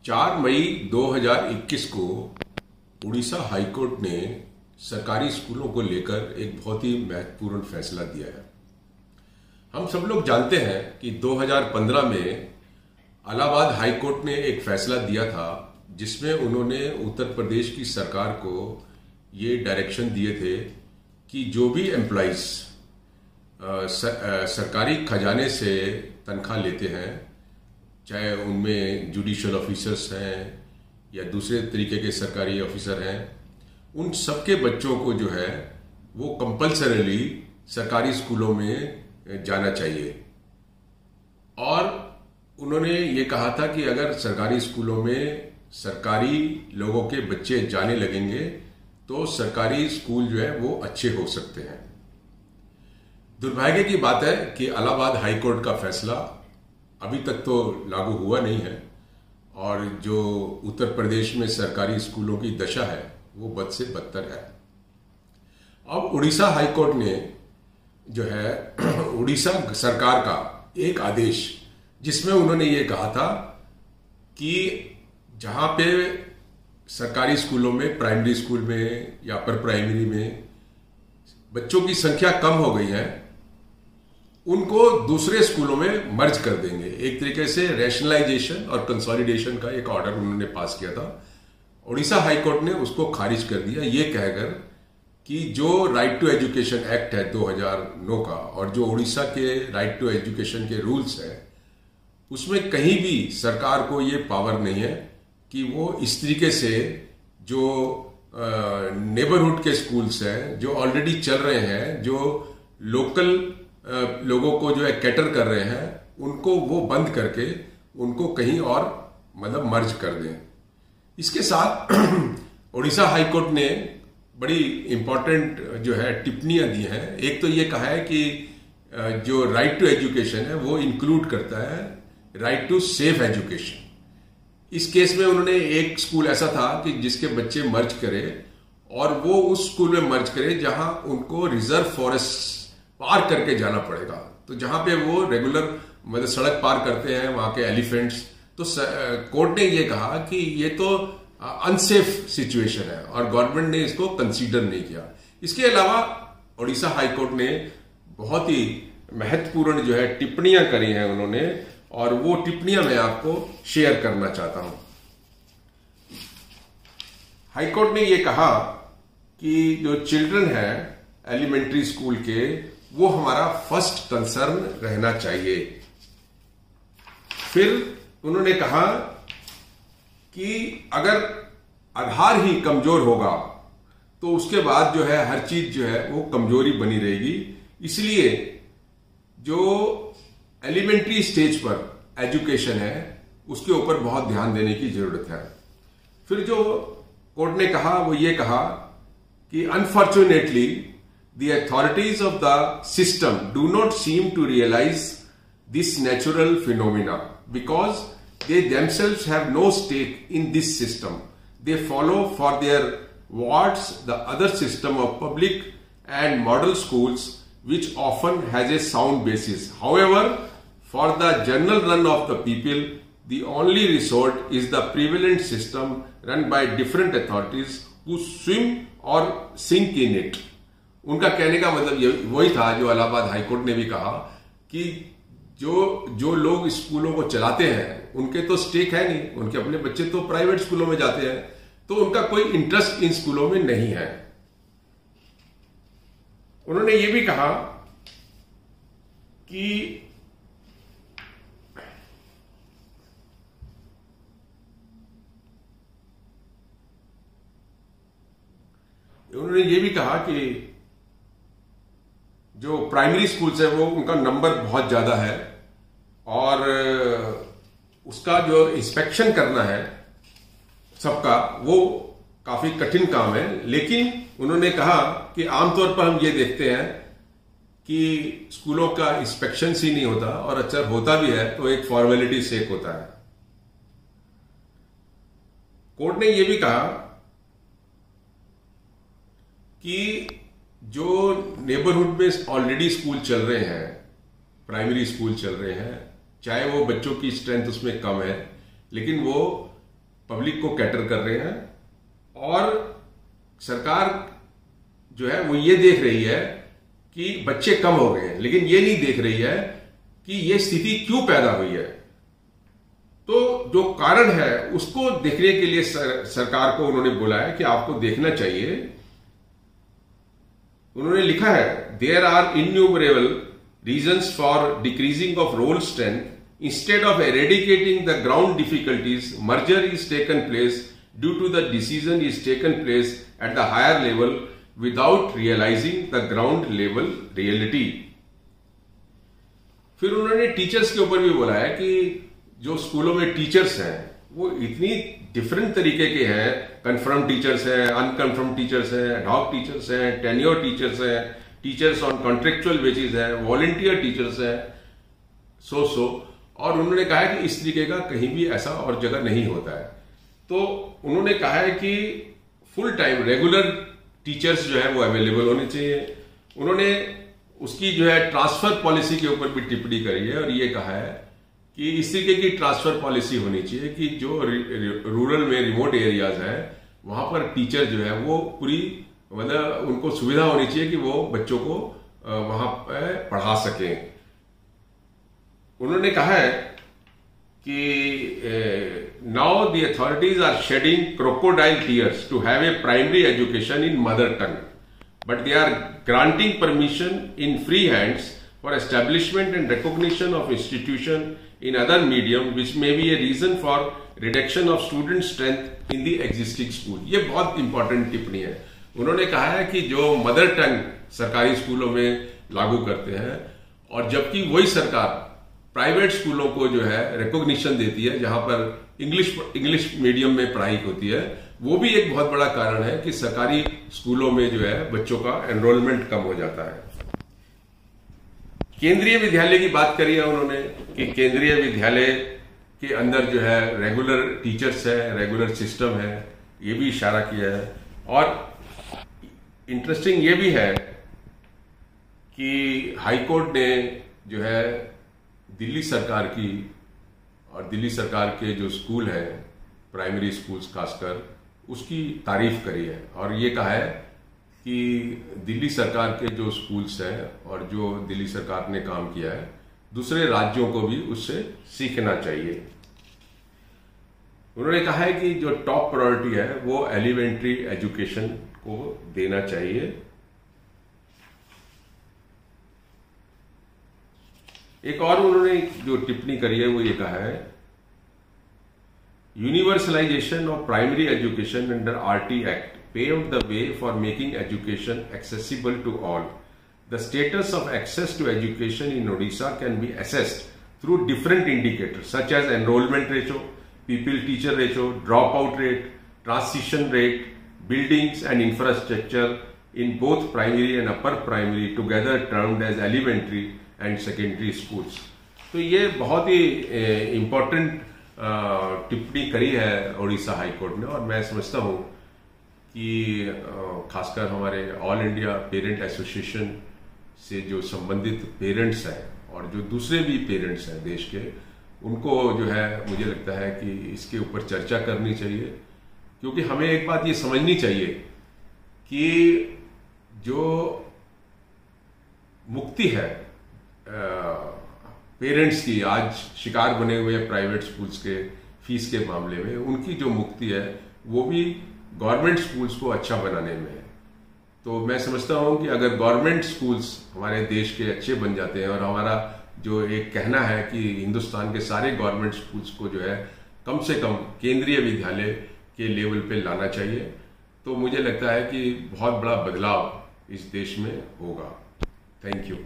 4 मई 2021 को उड़ीसा हाईकोर्ट ने सरकारी स्कूलों को लेकर एक बहुत ही महत्वपूर्ण फैसला दिया है। हम सब लोग जानते हैं कि 2015 में इलाहाबाद हाईकोर्ट ने एक फैसला दिया था जिसमें उन्होंने उत्तर प्रदेश की सरकार को ये डायरेक्शन दिए थे कि जो भी एम्प्लॉइज सरकारी खजाने से तनख्वाह लेते हैं, चाहे उनमें जुडिशियल ऑफिसर्स हैं या दूसरे तरीके के सरकारी ऑफिसर हैं, उन सबके बच्चों को जो है वो कंपल्सरीली सरकारी स्कूलों में जाना चाहिए। और उन्होंने ये कहा था कि अगर सरकारी स्कूलों में सरकारी लोगों के बच्चे जाने लगेंगे तो सरकारी स्कूल जो है वो अच्छे हो सकते हैं। दुर्भाग्य की बात है कि इलाहाबाद हाईकोर्ट का फैसला अभी तक तो लागू हुआ नहीं है और जो उत्तर प्रदेश में सरकारी स्कूलों की दशा है वो बद से बदतर है। अब उड़ीसा हाईकोर्ट ने जो है उड़ीसा सरकार का एक आदेश जिसमें उन्होंने ये कहा था कि जहां पे सरकारी स्कूलों में, प्राइमरी स्कूल में या अपर प्राइमरी में बच्चों की संख्या कम हो गई है, उनको दूसरे स्कूलों में मर्ज कर देंगे। एक तरीके से रैशनलाइजेशन और कंसोलिडेशन का एक ऑर्डर उन्होंने पास किया था। उड़ीसा हाईकोर्ट ने उसको खारिज कर दिया, ये कहकर कि जो राइट टू एजुकेशन एक्ट है 2009 का और जो उड़ीसा के राइट टू एजुकेशन के रूल्स है उसमें कहीं भी सरकार को ये पावर नहीं है कि वो इस तरीके से जो नेबरहुड के स्कूल्स हैं जो ऑलरेडी चल रहे हैं, जो लोकल लोगों को जो है कैटर कर रहे हैं, उनको वो बंद करके उनको कहीं और मतलब मर्ज कर दें। इसके साथ उड़ीसा हाईकोर्ट ने बड़ी इंपॉर्टेंट जो है टिप्पणियां दी हैं। एक तो ये कहा है कि जो राइट टू एजुकेशन है वो इंक्लूड करता है राइट टू सेफ एजुकेशन। इस केस में उन्होंने एक स्कूल ऐसा था कि जिसके बच्चे मर्ज करे और वो उस स्कूल में मर्ज करे जहां उनको रिजर्व फॉरेस्ट पार करके जाना पड़ेगा। तो जहां पे वो रेगुलर मतलब सड़क पार करते हैं वहां के एलिफेंट्स, तो कोर्ट ने ये कहा कि ये तो अनसेफ सिचुएशन है और गवर्नमेंट ने इसको कंसीडर नहीं किया। इसके अलावा उड़ीसा हाईकोर्ट ने बहुत ही महत्वपूर्ण जो है टिप्पणियां करी हैं उन्होंने, और वो टिप्पणियां मैं आपको शेयर करना चाहता हूं। हाईकोर्ट ने ये कहा कि जो चिल्ड्रन है एलिमेंट्री स्कूल के, वो हमारा फर्स्ट कंसर्न रहना चाहिए। फिर उन्होंने कहा कि अगर आधार ही कमजोर होगा तो उसके बाद जो है हर चीज जो है वो कमजोरी बनी रहेगी। इसलिए जो एलिमेंट्री स्टेज पर एजुकेशन है उसके ऊपर बहुत ध्यान देने की जरूरत है। फिर जो कोर्ट ने कहा वो ये कहा कि unfortunately the authorities of the system do not seem to realize this natural phenomena because they themselves have no stake in this system. They follow for their wards the other system of public and model schools which often has a sound basis. However, for the general run of the people, the only resort is the prevalent system run by different authorities who swim or sink in it. उनका कहने का मतलब ये वही था जो Allahabad high court ने भी कहा कि जो लोग स्कूलों को चलाते हैं उनके तो स्टेक है नहीं, उनके अपने बच्चे तो प्राइवेट स्कूलों में जाते हैं, तो उनका कोई इंटरेस्ट इन स्कूलों में नहीं है। उन्होंने ये भी कहा कि जो प्राइमरी स्कूल्स है वो उनका नंबर बहुत ज्यादा है और उसका जो इंस्पेक्शन करना है सबका वो काफी कठिन काम है। लेकिन उन्होंने कहा कि आमतौर पर हम ये देखते हैं कि स्कूलों का इंस्पेक्शन ही नहीं होता और अच्छा होता भी है तो एक फॉर्मेलिटी सेक होता है। कोर्ट ने यह भी कहा कि जो नेबरहुड में ऑलरेडी स्कूल चल रहे हैं, प्राइमरी स्कूल चल रहे हैं, चाहे वो बच्चों की स्ट्रेंथ उसमें कम है लेकिन वो पब्लिक को कैटर कर रहे हैं, और सरकार जो है वो ये देख रही है कि बच्चे कम हो गए हैं, लेकिन ये नहीं देख रही है कि ये स्थिति क्यों पैदा हुई है। तो जो कारण है उसको देखने के लिए सरकार को उन्होंने बोला है कि आपको देखना चाहिए। उन्होंने लिखा है, there are innumerable reasons for decreasing of role strength instead of eradicating the ground difficulties merger is taken place due to the decision is taken place at the higher level without realising the ground level reality. फिर उन्होंने teachers के ऊपर भी बोला है कि जो स्कूलों में टीचर्स हैं वो इतनी डिफरेंट तरीके के हैं, कंफर्म टीचर्स हैं, अनकंफर्म टीचर्स हैं, एडहॉक टीचर्स हैं, टेन्योर टीचर्स हैं, टीचर्स ऑन कॉन्ट्रेक्चुअल बेसिस हैं, वॉलंटियर टीचर्स हैं, सो और उन्होंने कहा है कि इस तरीके का कहीं भी ऐसा और जगह नहीं होता है। तो उन्होंने कहा है कि फुल टाइम रेगुलर टीचर्स जो है वो अवेलेबल होने चाहिए। उन्होंने उसकी जो है ट्रांसफर पॉलिसी के ऊपर भी टिप्पणी करी है और ये कहा है कि इस तरीके की ट्रांसफर पॉलिसी होनी चाहिए कि जो रूरल में रिमोट एरियाज हैं वहां पर टीचर जो है वो पूरी मतलब उनको सुविधा होनी चाहिए कि वो बच्चों को वहां पर पढ़ा सकें। उन्होंने कहा है कि now the authorities are shedding crocodile tears to have a primary education in mother tongue, but they are granting permission in free hands for establishment and recognition of institution in other medium, which may be a reason for reduction of student strength in the existing school। ये बहुत important टिप्पणी है। उन्होंने कहा है कि जो mother tongue सरकारी स्कूलों में लागू करते हैं और जबकि वही सरकार प्राइवेट स्कूलों को जो है रिकॉग्निशन देती है जहां पर इंग्लिश मीडियम में पढ़ाई होती है, वो भी एक बहुत बड़ा कारण है कि सरकारी स्कूलों में जो है बच्चों का एनरोलमेंट कम हो जाता है। केंद्रीय विद्यालय की बात करी है उन्होंने कि केंद्रीय विद्यालय के अंदर जो है रेगुलर टीचर्स है, रेगुलर सिस्टम है, ये भी इशारा किया है। और इंटरेस्टिंग ये भी है कि हाईकोर्ट ने जो है दिल्ली सरकार की और दिल्ली सरकार के जो स्कूल हैं प्राइमरी स्कूल्स खासकर उसकी तारीफ करी है और ये कहा है कि दिल्ली सरकार के जो स्कूल्स हैं और जो दिल्ली सरकार ने काम किया है दूसरे राज्यों को भी उससे सीखना चाहिए। उन्होंने कहा है कि जो टॉप प्रायोरिटी है वो एलिमेंट्री एजुकेशन को देना चाहिए। एक और उन्होंने जो टिप्पणी करी है वो ये कहा है, universalization of primary education under RT act paved the way for making education accessible to all. The status of access to education in Odisha can be assessed through different indicators such as enrollment ratio, pupil-teacher ratio, dropout rate, transition rate, buildings and infrastructure in both primary and upper primary together termed as elementary and secondary schools. तो ये बहुत ही important टिप्पणी करी है Orissa high court ने और मैं समझता हूँ कि खासकर हमारे ऑल इंडिया पेरेंट एसोसिएशन से जो संबंधित पेरेंट्स हैं और जो दूसरे भी पेरेंट्स हैं देश के, उनको जो है मुझे लगता है कि इसके ऊपर चर्चा करनी चाहिए, क्योंकि हमें एक बात ये समझनी चाहिए कि जो मुक्ति है पेरेंट्स की आज शिकार बने हुए प्राइवेट स्कूल्स के फीस के मामले में, उनकी जो मुक्ति है वो भी गवर्नमेंट स्कूल्स को अच्छा बनाने में है। तो मैं समझता हूं कि अगर गवर्नमेंट स्कूल्स हमारे देश के अच्छे बन जाते हैं और हमारा जो एक कहना है कि हिंदुस्तान के सारे गवर्नमेंट स्कूल्स को जो है कम से कम केंद्रीय विद्यालय के लेवल पे लाना चाहिए, तो मुझे लगता है कि बहुत बड़ा बदलाव इस देश में होगा। Thank you.